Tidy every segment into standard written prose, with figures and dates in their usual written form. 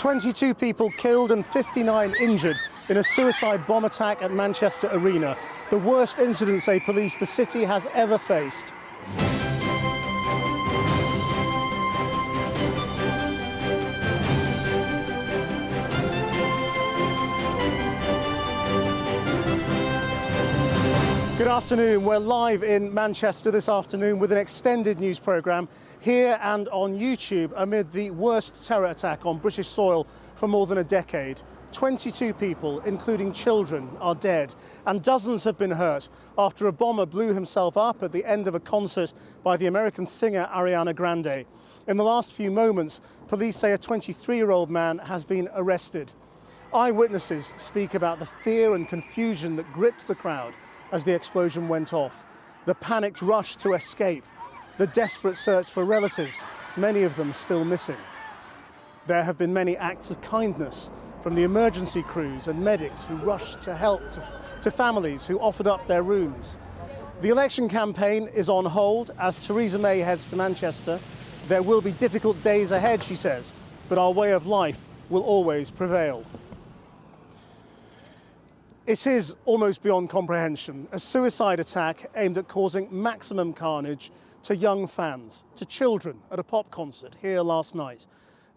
22 people killed and 59 injured in a suicide bomb attack at Manchester Arena, the worst incident, say police, the city has ever faced. Good afternoon. We're live in Manchester this afternoon with an extended news programme here and on YouTube amid the worst terror attack on British soil for more than a decade. 22 people, including children, are dead and dozens have been hurt after a bomber blew himself up at the end of a concert by the American singer Ariana Grande. In the last few moments, police say a 23-year-old man has been arrested. Eyewitnesses speak about the fear and confusion that gripped the crowd as the explosion went off, the panicked rush to escape, the desperate search for relatives, many of them still missing. There have been many acts of kindness from the emergency crews and medics who rushed to help to families who offered up their rooms. The election campaign is on hold as Theresa May heads to Manchester. There will be difficult days ahead, she says, but our way of life will always prevail. It is almost beyond comprehension, a suicide attack aimed at causing maximum carnage to young fans, to children at a pop concert here last night.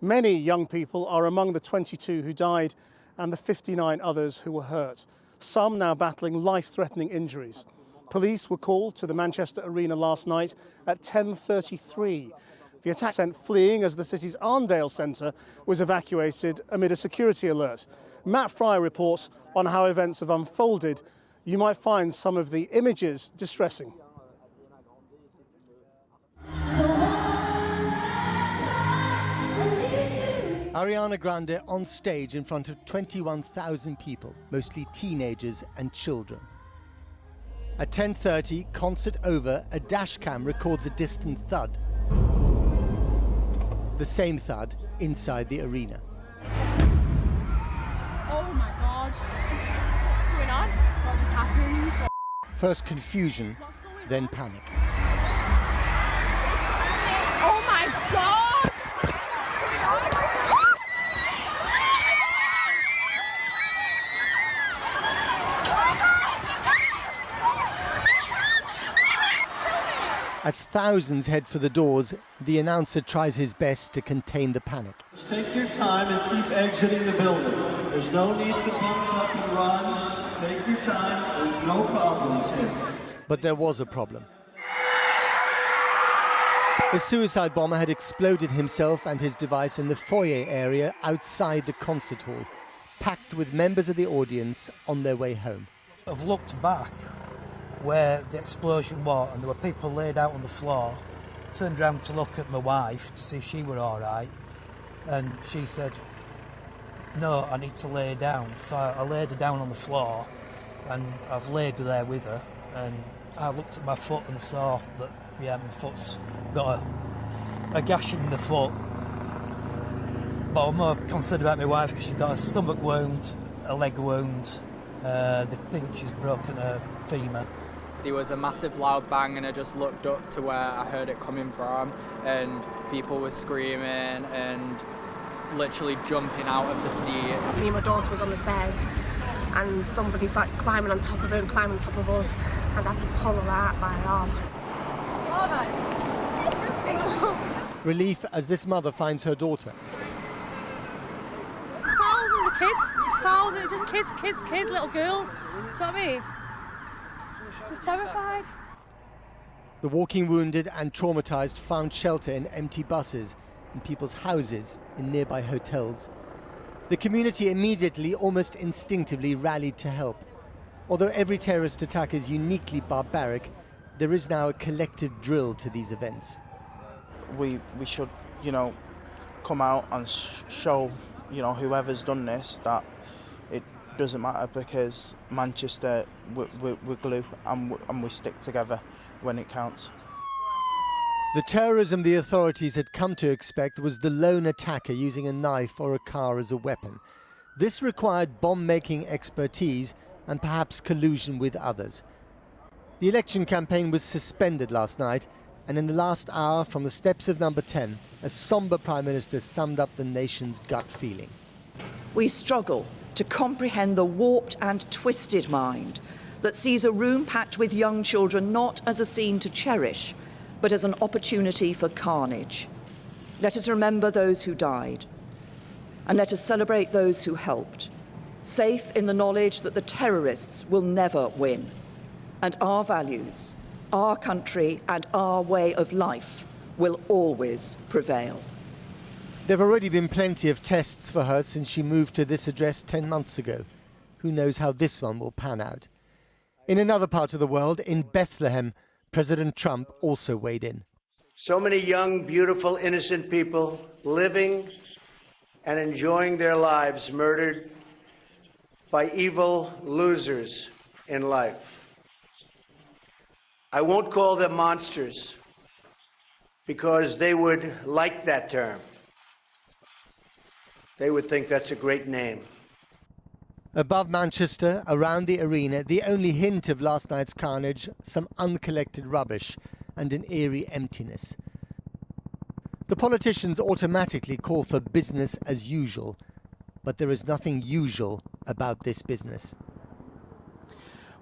Many young people are among the 22 who died and the 59 others who were hurt, some now battling life-threatening injuries. Police were called to the Manchester Arena last night at 10:33. The attack sent fleeing as the city's Arndale Centre was evacuated amid a security alert. Matt Fry reports on how events have unfolded. You might find some of the images distressing. Ariana Grande on stage in front of 21,000 people, mostly teenagers and children. At 10:30, concert over, a dashcam records a distant thud. The same thud inside the arena. Oh my God. What's going on? What just happened? First confusion, then panic. Oh my God! What's going on? As thousands head for the doors, the announcer tries his best to contain the panic. Just take your time and keep exiting the building. There's no need to bunch up and run. Take your time. There's no problems here. But there was a problem. The suicide bomber had exploded himself and his device in the foyer area outside the concert hall, packed with members of the audience on their way home. I've looked back where the explosion was and there were people laid out on the floor. Turned around to look at my wife to see if she were all right, and she said, no, I need to lay down. So I laid her down on the floor and I've laid there with her, and I looked at my foot and saw that, yeah, my foot's got a gash in the foot. But I'm more concerned about my wife because she's got a stomach wound, a leg wound. They think she's broken her femur. There was a massive loud bang and I just looked up to where I heard it coming from, and people were screaming and literally jumping out of the seats. Me and my daughter was on the stairs and somebody's like climbing on top of her and climbing on top of us, and I had to pull her out by her arm. Relief as this mother finds her daughter. Thousands of kids, thousands, just kids, little girls. Do you know what I mean? I'm terrified. The walking wounded and traumatized found shelter in empty buses, in people's houses, in nearby hotels. The community immediately, almost instinctively, rallied to help. Although every terrorist attack is uniquely barbaric, there is now a collective drill to these events. We should, come out and show, whoever's done this that it doesn't matter, because Manchester, we're glue and we stick together when it counts. The terrorism the authorities had come to expect was the lone attacker using a knife or a car as a weapon. This required bomb-making expertise and perhaps collusion with others. The election campaign was suspended last night, And in the last hour, from the steps of number 10, a somber Prime Minister summed up the nation's gut feeling. We struggle to comprehend the warped and twisted mind that sees a room packed with young children not as a scene to cherish, but as an opportunity for carnage. Let us remember those who died, and let us celebrate those who helped, safe in the knowledge that the terrorists will never win, and our values, our country and our way of life will always prevail. There have already been plenty of tests for her since she moved to this address 10 months ago. Who knows how this one will pan out? In another part of the world, in Bethlehem, President Trump also weighed in. So many young, beautiful, innocent people living and enjoying their lives murdered by evil losers in life. I won't call them monsters because they would like that term. They would think that's a great name. Above Manchester, around the arena, the only hint of last night's carnage, some uncollected rubbish and an eerie emptiness. The politicians automatically call for business as usual, but there is nothing usual about this business.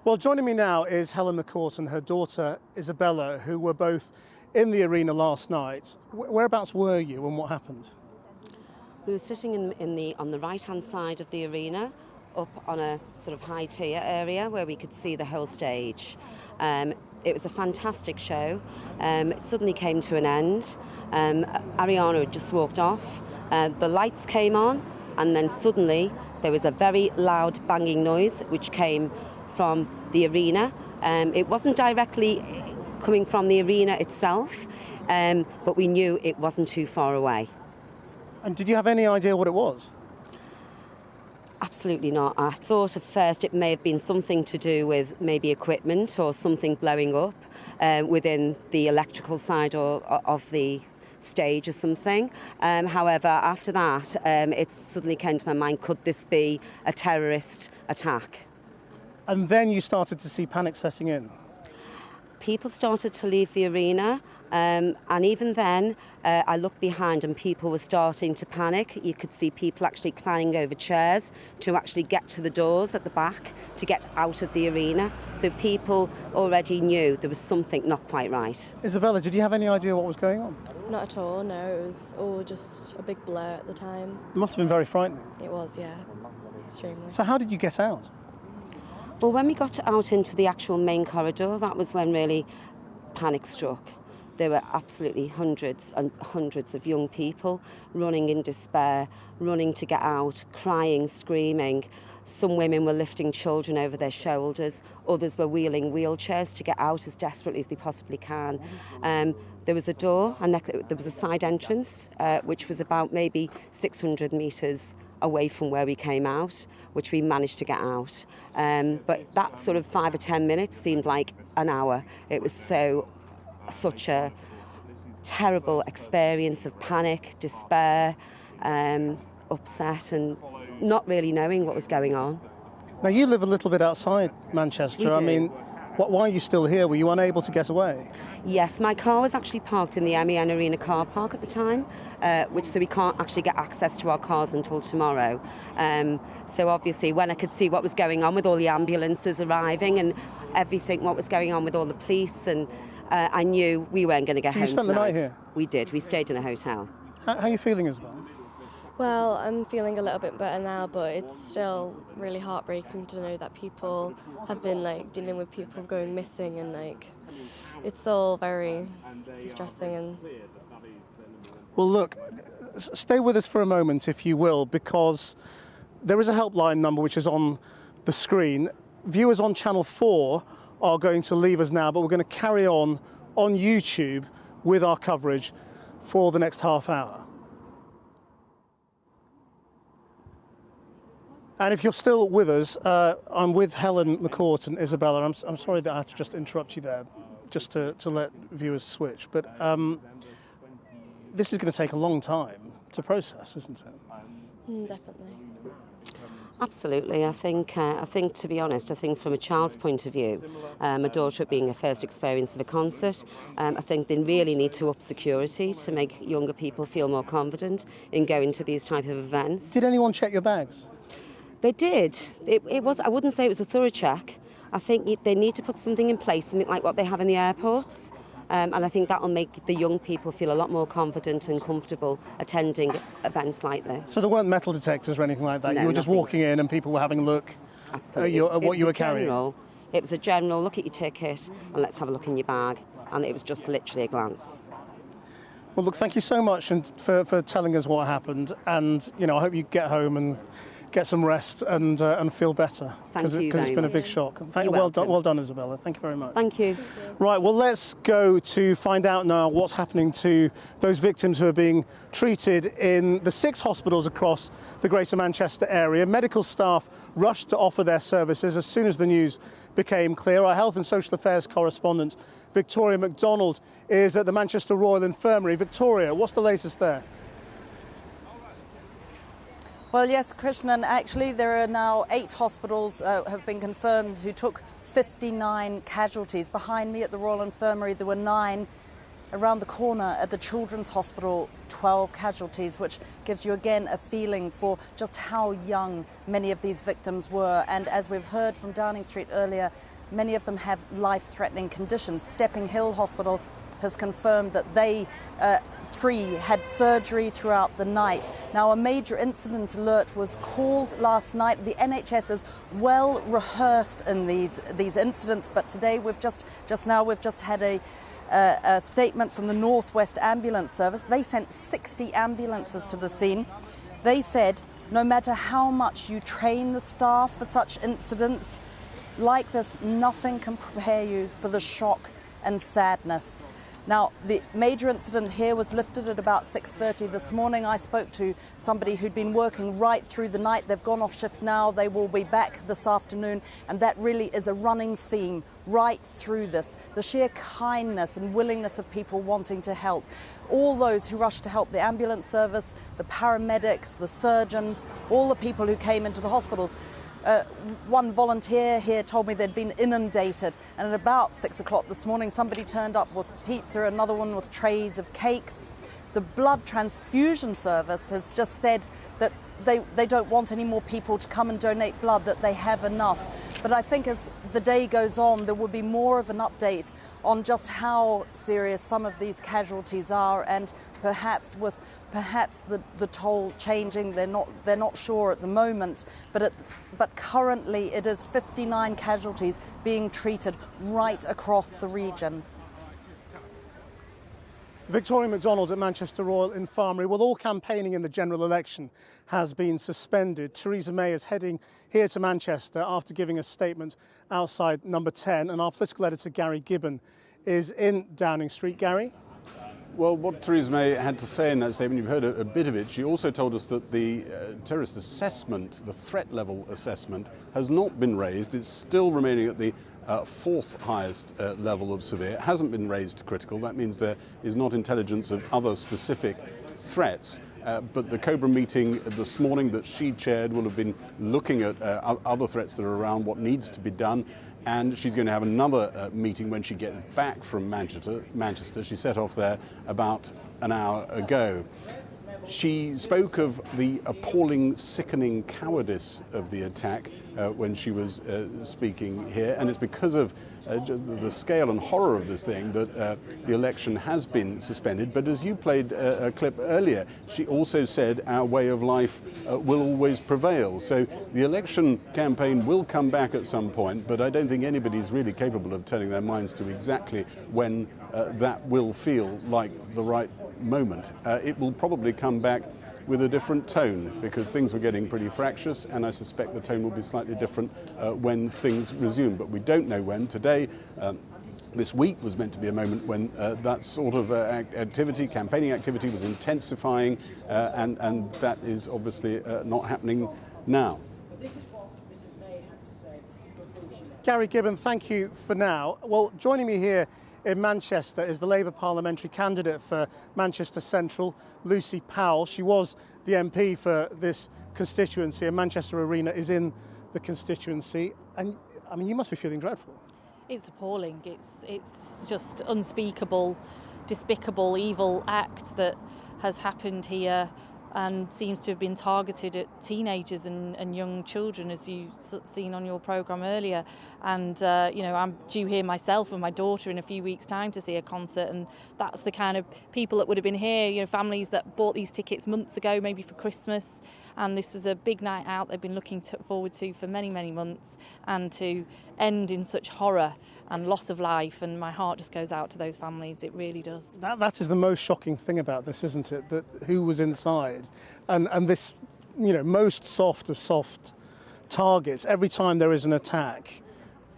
Well, joining me now is Helen McCourt and her daughter Isabella, who were both in the arena last night. Whereabouts were you and what happened? We were sitting on the right-hand side of the arena, up on a sort of high tier area where we could see the whole stage. It was a fantastic show. It suddenly came to an end. Ariana had just walked off. The lights came on, and then suddenly there was a very loud banging noise which came from the arena. It wasn't directly coming from the arena itself, but we knew it wasn't too far away. And did you have any idea what it was? Absolutely not. I thought at first it may have been something to do with maybe equipment or something blowing up within the electrical side of the stage or something. However, after that, it suddenly came to my mind, could this be a terrorist attack? And then you started to see panic setting in. People started to leave the arena, and even then I looked behind and people were starting to panic. You could see people actually climbing over chairs to actually get to the doors at the back to get out of the arena. So people already knew there was something not quite right. Isabella, did you have any idea what was going on? Not at all, no. It was all just a big blur at the time. It must have been very frightening. It was, yeah. Extremely. So how did you get out? Well, when we got out into the actual main corridor, that was when really panic struck. There were absolutely hundreds and hundreds of young people running in despair, running to get out, crying, screaming. Some women were lifting children over their shoulders. Others were wheeling wheelchairs to get out as desperately as they possibly can. There was a door, and there was a side entrance, which was about maybe 600 metres away from where we came out, which we managed to get out. But that sort of 5 or 10 minutes seemed like an hour. It was such a terrible experience of panic, despair, upset, and not really knowing what was going on. Now, you live a little bit outside Manchester. I mean, why are you still here? Were you unable to get away? Yes, my car was actually parked in the MEN Arena car park at the time, so we can't actually get access to our cars until tomorrow. So obviously when I could see what was going on with all the ambulances arriving and everything, what was going on with all the police, and I knew we weren't going to get home you spent tonight. The night here? We did. We stayed in a hotel. How are you feeling, Isabel? Well, I'm feeling a little bit better now, but it's still really heartbreaking to know that people have been dealing with people going missing, and it's all very distressing. And well, look, stay with us for a moment, if you will, because there is a helpline number which is on the screen. Viewers on Channel 4 are going to leave us now, but we're going to carry on YouTube with our coverage for the next half hour. And if you're still with us, I'm with Helen McCourt and Isabella. I'm sorry that I had to just interrupt you there, just to let viewers switch. But this is going to take a long time to process, isn't it? Definitely. Absolutely. I think, to be honest, I think from a child's point of view, my daughter it being her first experience of a concert, I think they really need to up security to make younger people feel more confident in going to these type of events. Did anyone check your bags? They did. It was. I wouldn't say it was a thorough check. I think they need to put something in place, something like what they have in the airports. And I think that will make the young people feel a lot more confident and comfortable attending events like this. So there weren't metal detectors or anything like that? No, you were just nothing. walking in and people were having a look at what you were carrying? It was a general look at your ticket and let's have a look in your bag. And it was just literally a glance. Well, look, thank you so much for telling us what happened. And, you know, I hope you get home and get some rest and feel better. Thank you Because it's been a big shock. Well done, Isabella. Thank you very much. Thank you. Right, well, let's go to find out now what's happening to those victims who are being treated in the 6 hospitals across the Greater Manchester area. Medical staff rushed to offer their services as soon as the news became clear. Our Health and Social Affairs correspondent, Victoria MacDonald, is at the Manchester Royal Infirmary. Victoria, what's the latest there? Well, yes, Krishnan, and actually there are now 8 hospitals have been confirmed who took 59 casualties. Behind me at the Royal Infirmary there were 9. Around the corner at the Children's Hospital, 12 casualties, which gives you again a feeling for just how young many of these victims were. And as we've heard from Downing Street earlier, many of them have life-threatening conditions. Stepping Hill Hospital has confirmed that they 3 had surgery throughout the night. Now, a major incident alert was called last night. The NHS is well rehearsed in these incidents, but today we've just had a statement from the North West Ambulance Service. They sent 60 ambulances to the scene. They said no matter how much you train the staff for such incidents like this, nothing can prepare you for the shock and sadness. Now, the major incident here was lifted at about 6:30 this morning. I spoke to somebody who'd been working right through the night. They've gone off shift now. They will be back this afternoon. And that really is a running theme right through this. The sheer kindness and willingness of people wanting to help. All those who rushed to help, the ambulance service, the paramedics, the surgeons, all the people who came into the hospitals. One volunteer here told me they'd been inundated, and at about 6 o'clock this morning somebody turned up with pizza, another one with trays of cakes. The blood transfusion service has just said that they don't want any more people to come and donate blood, that they have enough. But I think as the day goes on there will be more of an update on just how serious some of these casualties are, and perhaps the toll changing. They're not sure at the moment, but currently it is 59 casualties being treated right across the region. Victoria MacDonald at Manchester Royal Infirmary. Well, all campaigning in the general election has been suspended. Theresa May is heading here to Manchester after giving a statement outside Number 10, and our political editor Gary Gibbon is in Downing Street. Gary? Well, what Theresa May had to say in that statement, you've heard a bit of it. She also told us that the terrorist assessment, the threat level assessment, has not been raised. It's still remaining at the 4th highest level of severe. It hasn't been raised to critical. That means there is not intelligence of other specific threats. But the Cobra meeting this morning that she chaired will have been looking at other threats that are around, what needs to be done. And she's going to have another meeting when she gets back from Manchester. She set off there about an hour ago. She spoke of the appalling, sickening cowardice of the attack when she was speaking here, and it's because of the scale and horror of this thing that the election has been suspended. But as you played a clip earlier, she also said our way of life will always prevail. So the election campaign will come back at some point, but I don't think anybody's really capable of telling their minds to exactly when that will feel like the right moment. It will probably come back with a different tone, because things were getting pretty fractious, and I suspect the tone will be slightly different when things resume. But we don't know when. Today, this week was meant to be a moment when that sort of campaigning activity was intensifying, and that is obviously not happening now. Gary Gibbon, thank you for now. Well, joining me here in Manchester is the Labour parliamentary candidate for Manchester Central, Lucy Powell. She was the MP for this constituency, and Manchester Arena is in the constituency. And I mean, you must be feeling dreadful. It's appalling. It's just unspeakable, despicable, evil act that has happened here and seems to have been targeted at teenagers and young children, as you've seen on your programme earlier. And, you know, I'm due here myself and my daughter in a few weeks' time to see a concert, and that's the kind of people that would have been here, you know, families that bought these tickets months ago, maybe for Christmas, and this was a big night out they've been looking forward to for many, many months, and to end in such horror and loss of life, and my heart just goes out to those families. It really does. That is the most shocking thing about this, isn't it? That who was inside, and this, you know, most soft of soft targets. Every time there is an attack,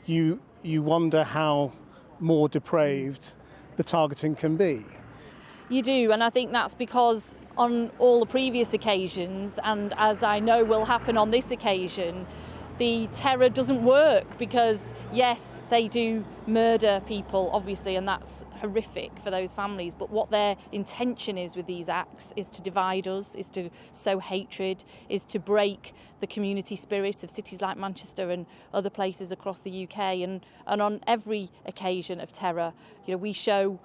you wonder how more depraved the targeting can be. You do, and I think that's because on all the previous occasions, and as I know will happen on this occasion, the terror doesn't work, because yes, they do murder people, obviously, and that's horrific for those families, but what their intention is with these acts is to divide us, is to sow hatred, is to break the community spirit of cities like Manchester and other places across the UK. And on every occasion of terror, you know, we show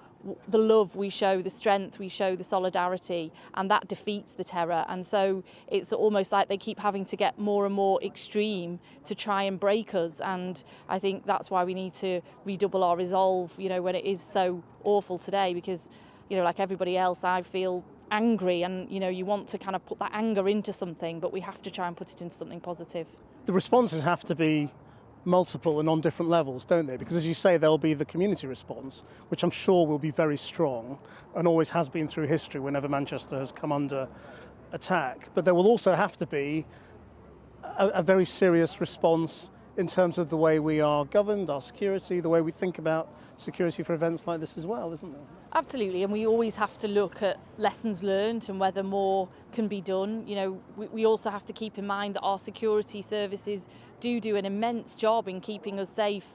the love, we show the strength, we show the solidarity, and that defeats the terror. And so it's almost like they keep having to get more and more extreme to try and break us, and I think that's why we need to redouble our resolve, you know, when it is so awful today, because, you know, like everybody else, I feel angry, and, you know, you want to kind of put that anger into something, but we have to try and put it into something positive. The responses have to be multiple and on different levels, don't they? Because as you say, there'll be the community response, which I'm sure will be very strong and always has been through history whenever Manchester has come under attack. But there will also have to be a very serious response in terms of the way we are governed, our security, the way we think about security for events like this as well, isn't there? Absolutely, and we always have to look at lessons learned and whether more can be done. You know, we also have to keep in mind that our security services do an immense job in keeping us safe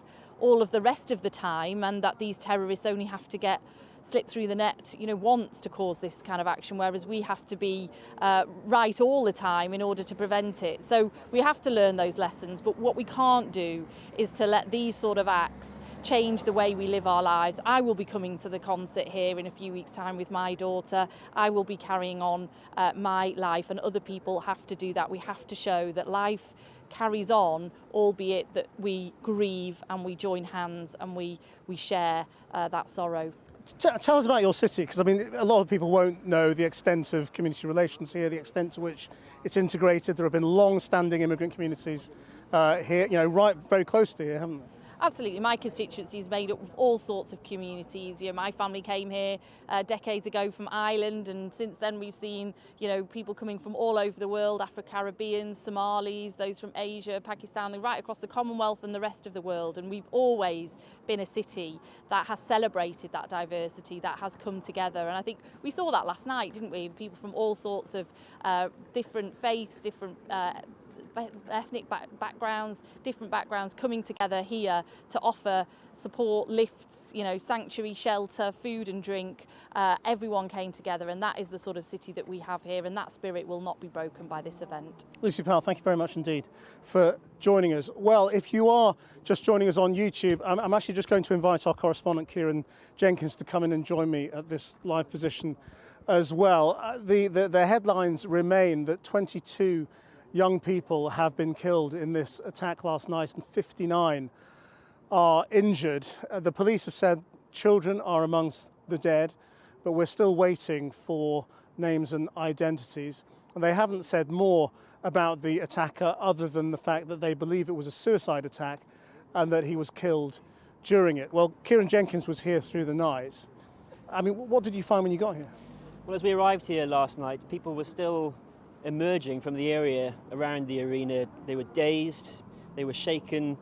all of the rest of the time, and that these terrorists only have to slip through the net, you know, once to cause this kind of action, whereas we have to be right all the time in order to prevent it. So we have to learn those lessons, but what we can't do is to let these sort of acts change the way we live our lives. I will be coming to the concert here in a few weeks' time with my daughter. I will be carrying on my life, and other people have to do that. We have to show that life carries on, albeit that we grieve and we join hands and we share that sorrow. Tell us about your city, because I mean, a lot of people won't know the extent of community relations here, the extent to which it's integrated. There have been long-standing immigrant communities here, you know, right very close to here, haven't there? Absolutely. My constituency is made up of all sorts of communities. You know, my family came here decades ago from Ireland, and since then we've seen, you know, people coming from all over the world, Afro-Caribbeans, Somalis, those from Asia, Pakistan, right across the Commonwealth and the rest of the world. And we've always been a city that has celebrated that diversity, that has come together. And I think we saw that last night, didn't we? People from all sorts of different faiths, different ethnic backgrounds, different backgrounds coming together here to offer support, lifts, you know, sanctuary, shelter, food and drink. Everyone came together, and that is the sort of city that we have here, and that spirit will not be broken by this event. Lucy Powell, thank you very much indeed for joining us. Well, if you are just joining us on YouTube, I'm actually just going to invite our correspondent Kieran Jenkins to come in and join me at this live position as well. The headlines remain that 22 young people have been killed in this attack last night, and 59 are injured. The police have said children are amongst the dead, but we're still waiting for names and identities. And they haven't said more about the attacker other than the fact that they believe it was a suicide attack and that he was killed during it. Well, Kieran Jenkins was here through the night. I mean, what did you find when you got here? Well, as we arrived here last night, people were still emerging from the area around the arena. They were dazed, they were shaken,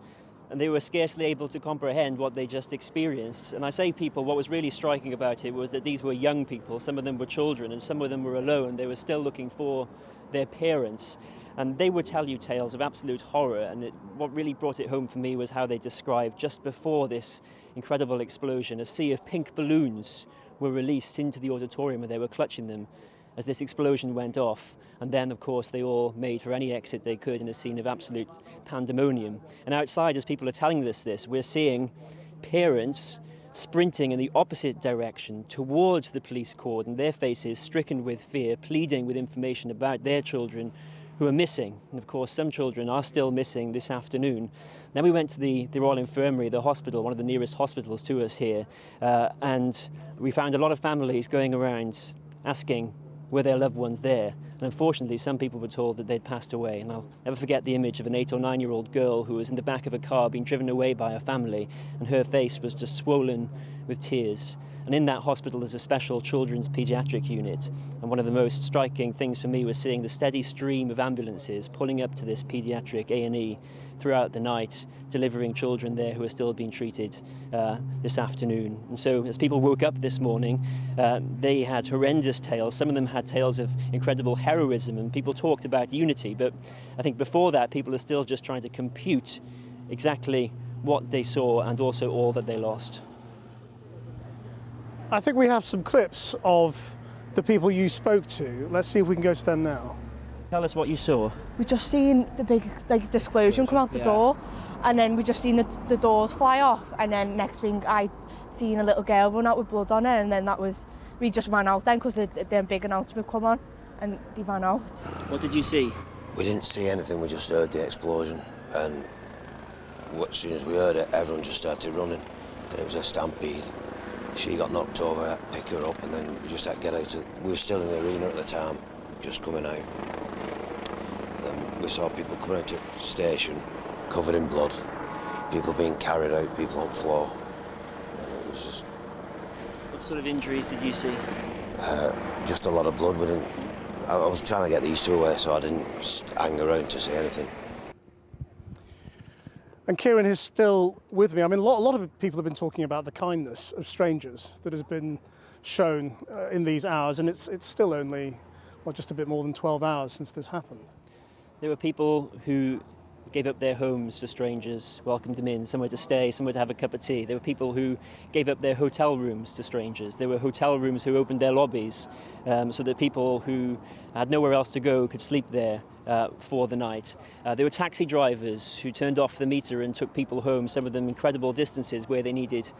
and they were scarcely able to comprehend what they just experienced. And I say people, what was really striking about it was that these were young people. Some of them were children, and some of them were alone. They were still looking for their parents. And they would tell you tales of absolute horror, and what really brought it home for me was how they described, just before this incredible explosion, a sea of pink balloons were released into the auditorium, and they were clutching them as this explosion went off. And then, of course, they all made for any exit they could in a scene of absolute pandemonium. And outside, as people are telling us this, we're seeing parents sprinting in the opposite direction towards the police cordon, their faces stricken with fear, pleading with information about their children who are missing. And of course, some children are still missing this afternoon. Then we went to the Royal Infirmary, the hospital, one of the nearest hospitals to us here, and we found a lot of families going around asking were their loved ones there. And unfortunately, some people were told that they'd passed away. And I'll never forget the image of an 8 or 9-year-old girl who was in the back of a car being driven away by her family, and her face was just swollen with tears. And in that hospital there's a special children's paediatric unit. And one of the most striking things for me was seeing the steady stream of ambulances pulling up to this paediatric A&E throughout the night, delivering children there who are still being treated this afternoon. And so as people woke up this morning, they had horrendous tales. Some of them had tales of incredible heroism, and people talked about unity. But I think before that, people are still just trying to compute exactly what they saw and also all that they lost. I think we have some clips of the people you spoke to. Let's see if we can go to them now. Tell us what you saw. We just seen the big explosion come out the door, and then we just seen the doors fly off, and then next thing I seen a little girl run out with blood on her, and then we just ran out then because the big announcement come on, and they ran out. What did you see? We didn't see anything, we just heard the explosion, and as soon as we heard it, everyone just started running, and it was a stampede. She got knocked over, I had to pick her up, and then we just had to get out. We were still in the arena at the time, just coming out. And then we saw people coming out to the station, covered in blood, people being carried out, people on the floor. And it was just... What sort of injuries did you see? Just a lot of blood. I was trying to get these two away, so I didn't hang around to see anything. And Kieran is still with me. I mean, a lot of people have been talking about the kindness of strangers that has been shown in these hours, and it's still only, well, just a bit more than 12 hours since this happened. There were people who gave up their homes to strangers, welcomed them in, somewhere to stay, somewhere to have a cup of tea. There were people who gave up their hotel rooms to strangers. There were hotel rooms who opened their lobbies so that people who had nowhere else to go could sleep there for the night. There were taxi drivers who turned off the meter and took people home, some of them incredible distances where they needed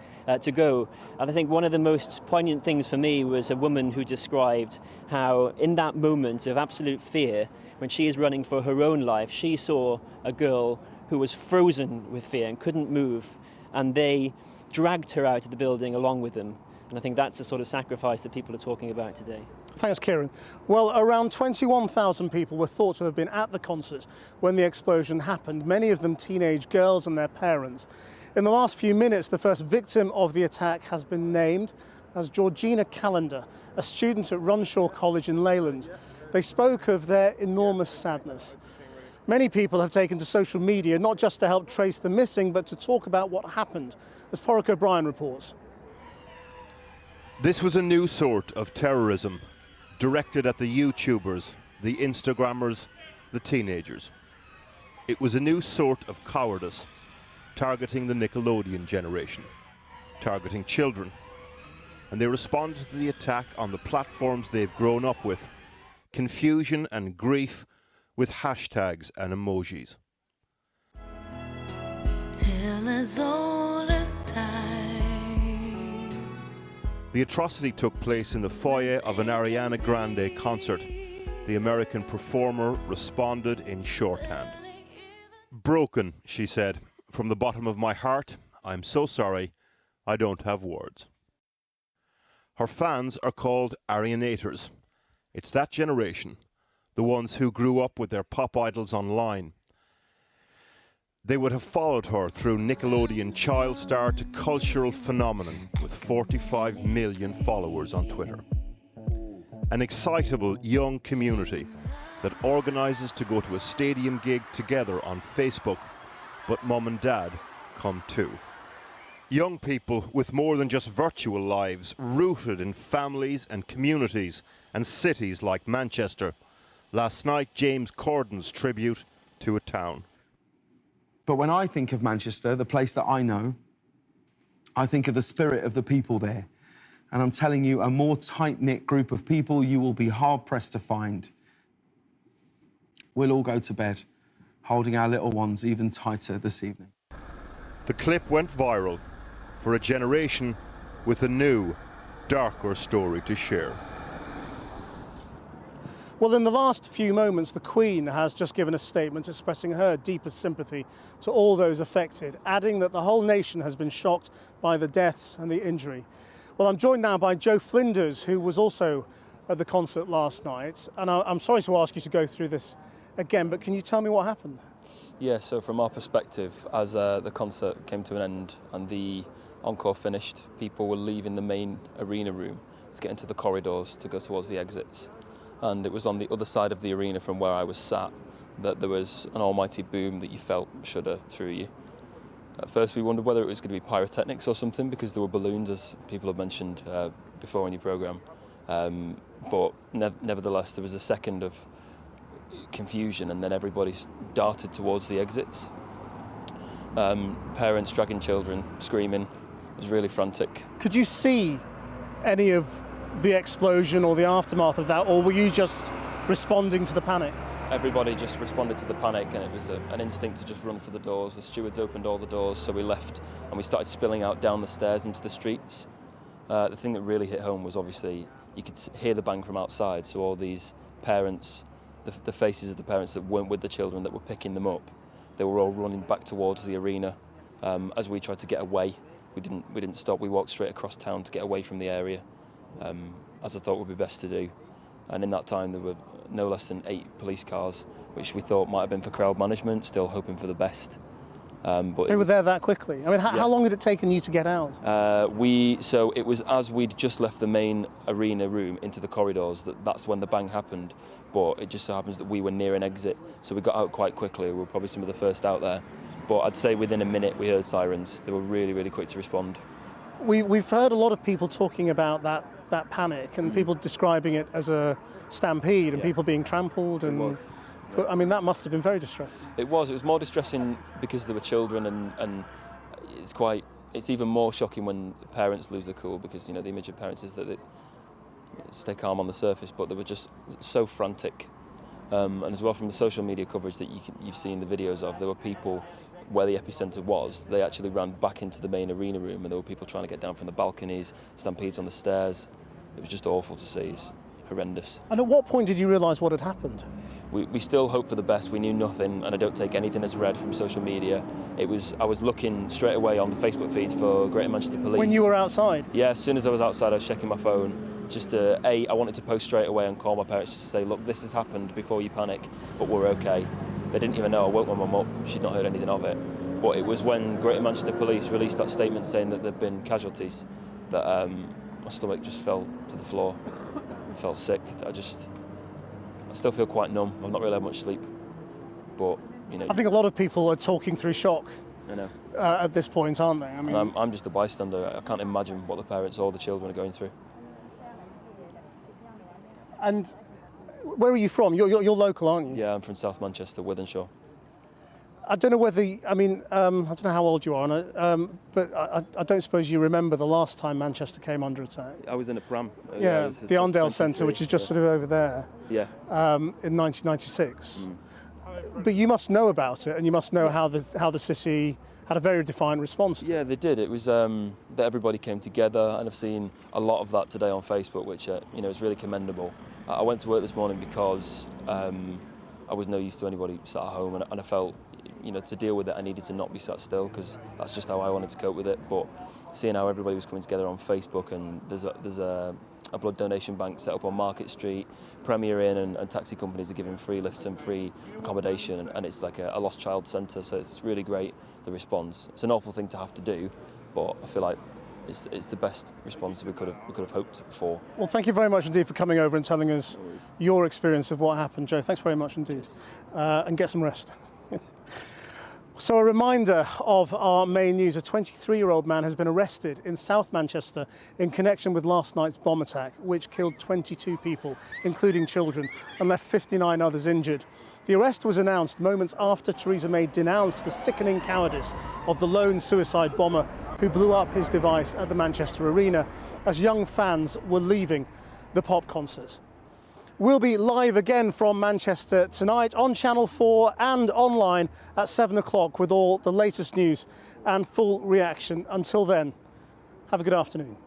to go. And I think one of the most poignant things for me was a woman who described how in that moment of absolute fear, when she is running for her own life, she saw a girl who was frozen with fear and couldn't move, and they dragged her out of the building along with them. And I think that's the sort of sacrifice that people are talking about today. Thanks, Kieran. Well, around 21,000 people were thought to have been at the concert when the explosion happened, many of them teenage girls and their parents. In the last few minutes, the first victim of the attack has been named as Georgina Callender, a student at Runshaw College in Leyland. They spoke of their enormous sadness. Many people have taken to social media, not just to help trace the missing, but to talk about what happened, as Porrick O'Brien reports. This was a new sort of terrorism, directed at the YouTubers, the Instagrammers, the teenagers. It was a new sort of cowardice, targeting the Nickelodeon generation, targeting children. And they responded to the attack on the platforms they've grown up with, confusion and grief, with hashtags and emojis. Till as old as time. The atrocity took place in the foyer of an Ariana Grande concert. The American performer responded in shorthand. "Broken," she said, "from the bottom of my heart. I'm so sorry. I don't have words." Her fans are called Arianators. It's that generation, the ones who grew up with their pop idols online. They would have followed her through Nickelodeon child star to cultural phenomenon with 45 million followers on Twitter. An excitable young community that organises to go to a stadium gig together on Facebook, but mum and dad come too. Young people with more than just virtual lives, rooted in families and communities and cities like Manchester, Last night, James Corden's tribute to a town. But when I think of Manchester, the place that I know, I think of the spirit of the people there. And I'm telling you, a more tight-knit group of people you will be hard-pressed to find. We'll all go to bed, holding our little ones even tighter this evening. The clip went viral for a generation with a new, darker story to share. Well, in the last few moments, the Queen has just given a statement expressing her deepest sympathy to all those affected, adding that the whole nation has been shocked by the deaths and the injury. Well, I'm joined now by Joe Flinders, who was also at the concert last night. And I'm sorry to ask you to go through this again, but can you tell me what happened? Yeah, so from our perspective, as the concert came to an end and the encore finished, people were leaving the main arena room to get into the corridors to go towards the exits. And it was on the other side of the arena from where I was sat that there was an almighty boom that you felt shudder through you. At first we wondered whether it was going to be pyrotechnics or something, because there were balloons, as people have mentioned before in your programme. But nevertheless, there was a second of confusion, and then everybody darted towards the exits. Parents dragging children, screaming. It was really frantic. Could you see any of the explosion or the aftermath of that, or were you just responding to the panic? Everybody just responded to the panic, and it was an instinct to just run for the doors. The stewards opened all the doors, so we left and we started spilling out down the stairs into the streets. The thing that really hit home was obviously you could hear the bang from outside, so all these parents, the faces of the parents that weren't with the children that were picking them up, they were all running back towards the arena. As we tried to get away, we didn't stop. We walked straight across town to get away from the area, as I thought would be best to do. And in that time there were no less than 8 police cars, which we thought might have been for crowd management, still hoping for the best. But they were there that quickly? I mean, how long had it taken you to get out? So it was as we'd just left the main arena room into the corridors that's when the bang happened. But it just so happens that we were near an exit, so we got out quite quickly. We were probably some of the first out there. But I'd say within a minute we heard sirens. They were really, really quick to respond. We've heard a lot of people talking about that panic and people describing it as a stampede and people being trampled. And I mean, that must have been very distressing. It was more distressing because there were children, and it's even more shocking when parents lose their cool, because, you know, the image of parents is that they stay calm on the surface, but they were just so frantic. And as well, from the social media coverage that you've seen the videos of, there were people where the epicentre was. They actually ran back into the main arena room, and there were people trying to get down from the balconies, stampedes on the stairs. It was just awful to see. It's horrendous. And at what point did you realise what had happened? We still hoped for the best. We knew nothing, and I don't take anything as read from social media. I was looking straight away on the Facebook feeds for Greater Manchester Police. When you were outside? Yeah, as soon as I was outside, I was checking my phone. Just I wanted to post straight away and call my parents just to say, look, this has happened before you panic, but we're okay. They didn't even know. I woke my mum up. She'd not heard anything of it. But it was when Greater Manchester Police released that statement saying that there'd been casualties that my stomach just fell to the floor. I felt sick. I still feel quite numb. I've not really had much sleep. But, you know, I think a lot of people are talking through shock. I know. At this point, aren't they? I mean, and I'm just a bystander. I can't imagine what the parents or the children are going through. And where are you from? You're local, aren't you? Yeah, I'm from South Manchester, Wythenshawe. I don't know whether, I don't know how old you are, but I don't suppose you remember the last time Manchester came under attack. I was in a pram. Yeah, the Arndale Centre, which is just sort of over there. Yeah. In 1996. But you must know about it, and you must know how the city had a very defiant response to it. Yeah, they did. It was that everybody came together, and I've seen a lot of that today on Facebook, which is really commendable. I went to work this morning because I was no use to anybody sat at home, and I felt, to deal with it, I needed to not be sat still, because that's just how I wanted to cope with it. But seeing how everybody was coming together on Facebook, and there's a blood donation bank set up on Market Street, Premier Inn and taxi companies are giving free lifts and free accommodation, and it's like a lost child centre, so it's really great, the response. It's an awful thing to have to do, but I feel like it's the best response we could have hoped for. Well, thank you very much indeed for coming over and telling us your experience of what happened, Joe. Thanks very much indeed, and get some rest. So a reminder of our main news. A 23-year-old man has been arrested in South Manchester in connection with last night's bomb attack, which killed 22 people, including children, and left 59 others injured. The arrest was announced moments after Theresa May denounced the sickening cowardice of the lone suicide bomber who blew up his device at the Manchester Arena as young fans were leaving the pop concert. We'll be live again from Manchester tonight on Channel 4 and online at 7 o'clock with all the latest news and full reaction. Until then, have a good afternoon.